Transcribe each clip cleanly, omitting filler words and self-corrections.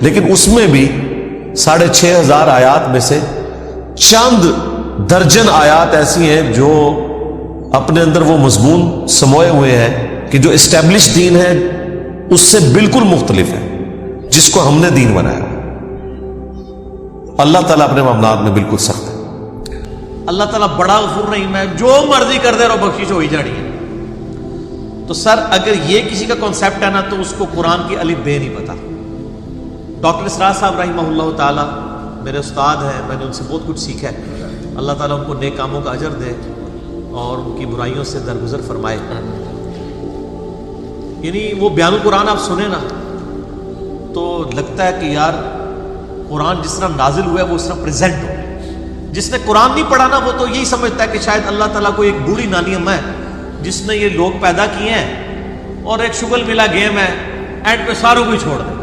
لیکن اس میں بھی 6,500 آیات میں سے چند درجن آیات ایسی ہیں جو اپنے اندر وہ مضمون سموئے ہوئے ہیں کہ جو اسٹیبلش دین ہے اس سے بالکل مختلف ہے، جس کو ہم نے دین بنایا۔ اللہ تعالیٰ اپنے معاملات میں بالکل سخت ہے۔ اللہ تعالیٰ بڑا غفور رحیم ہے، جو مرضی کر دے رہو بخشش ہو ہی جانی ہے۔ تو سر اگر یہ کسی کا کانسیپٹ ہے نا تو اس کو قرآن کی الف بے نہیں پتا۔ ڈاکٹر اسرار صاحب رحمہ اللہ تعالیٰ میرے استاد ہیں، میں نے ان سے بہت کچھ سیکھا ہے۔ اللہ تعالیٰ ان کو نیک کاموں کا اجر دے اور ان کی برائیوں سے درگزر فرمائے۔ یعنی وہ بیان القرآن آپ سنیں نا تو لگتا ہے کہ یار قرآن جس طرح نازل ہوا ہے وہ اس طرح پریزنٹ ہو۔ جس نے قرآن نہیں پڑھا نا وہ تو یہی سمجھتا ہے کہ شاید اللہ تعالیٰ کو ایک بوڑھی نانی اماں ہے جس نے یہ لوگ پیدا کیے ہیں اور ایک شغل ملا گیم ہے، اینڈ پہ ساروں کو ہی چھوڑ دے گا۔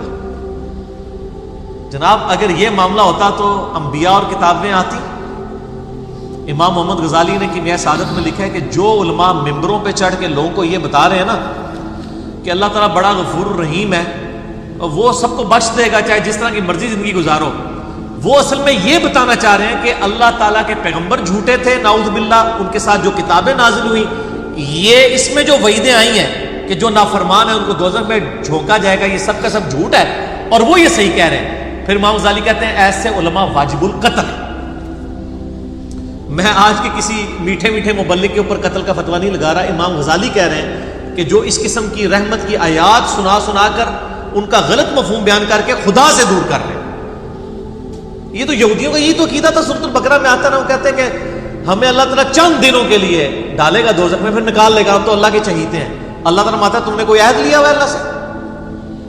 جناب اگر یہ معاملہ ہوتا تو انبیاء اور کتابیں آتی۔ امام محمد غزالی نے کیمیائے سعادت میں لکھا ہے کہ جو علماء ممبروں پہ چڑھ کے لوگوں کو یہ بتا رہے ہیں نا کہ اللہ تعالیٰ بڑا غفور الرحیم ہے اور وہ سب کو بخش دے گا چاہے جس طرح کی مرضی زندگی گزارو، وہ اصل میں یہ بتانا چاہ رہے ہیں کہ اللہ تعالیٰ کے پیغمبر جھوٹے تھے نعوذ باللہ، ان کے ساتھ جو کتابیں نازل ہوئی، یہ اس میں جو وعیدیں آئی ہیں کہ جو نافرمان ہیں ان کو دوزخ میں جھونکا جائے گا، یہ سب کا سب جھوٹ ہے اور وہ یہ صحیح کہہ رہے ہیں۔ پھر امام غزالی کہتے ہیں ایسے علماء واجب القتل۔ میں آج کے کسی میٹھے میٹھے مبلغ کے اوپر قتل کا فتویٰ نہیں لگا رہا، امام غزالی کہہ رہے ہیں کہ جو اس قسم کی رحمت کی آیات سنا سنا کر ان کا غلط مفہوم بیان کر کے خدا سے دور کر رہے ہیں۔ یہ تو یہودیوں کا یہی تو عقیدہ تھا، سورۃ البقرہ میں آتا نا، وہ کہتے ہیں کہ ہمیں اللہ تعالیٰ چند دنوں کے لیے ڈالے گا دوزخ میں پھر نکال لے گا، ہم تو اللہ کے چہیتے ہیں۔ اللہ تعالیٰ ماتا تم نے کوئی عہد لیا ہوا ہے اللہ سے؟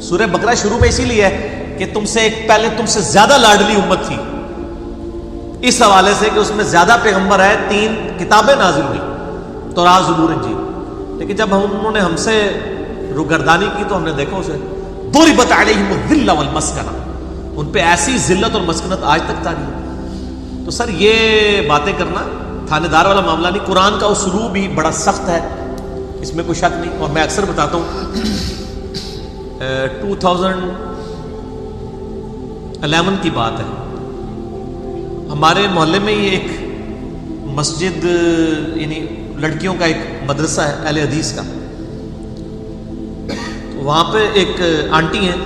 سورہ بقرہ شروع میں اسی لیے ہے کہ تم سے ایک پہلے تم سے زیادہ لاڈلی امت تھی، اس حوالے سے کہ اس میں زیادہ پیغمبر ہے، 3 کتابیں نازل ہوئی، تورات، زبور، انجیل۔ لیکن جب انہوں نے ہم سے روگردانی کی تو ہم نے دیکھا اسے ضربت علیہم الذلہ والمسکنہ، ان پہ ایسی ذلت اور مسکنت آج تک تاری ہے۔ تو سر یہ باتیں کرنا تھانے دار والا معاملہ نہیں، قرآن کا اسلوب بھی بڑا سخت ہے، اس میں کوئی شک نہیں۔ اور میں اکثر بتاتا ہوں 2011 کی بات ہے، ہمارے محلے میں یہ ایک مسجد، یعنی لڑکیوں کا ایک مدرسہ ہے اہل حدیث کا، وہاں پہ ایک آنٹی ہیں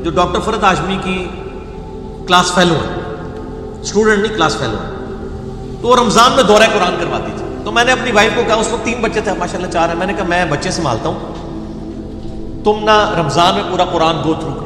جو ڈاکٹر فرحت ہاشمی کی کلاس فیلو ہیں، اسٹوڈنٹ نہیں کلاس فیلو ہیں، تو وہ رمضان میں دورہ قرآن کرواتی تھی۔ تو میں نے اپنی وائف کو کہا، اس وقت 3 بچے تھے ماشاءاللہ 4 ہیں، میں نے کہا میں بچے سنبھالتا ہوں، تم نہ رمضان میں پورا قرآن گو تھرو کرو۔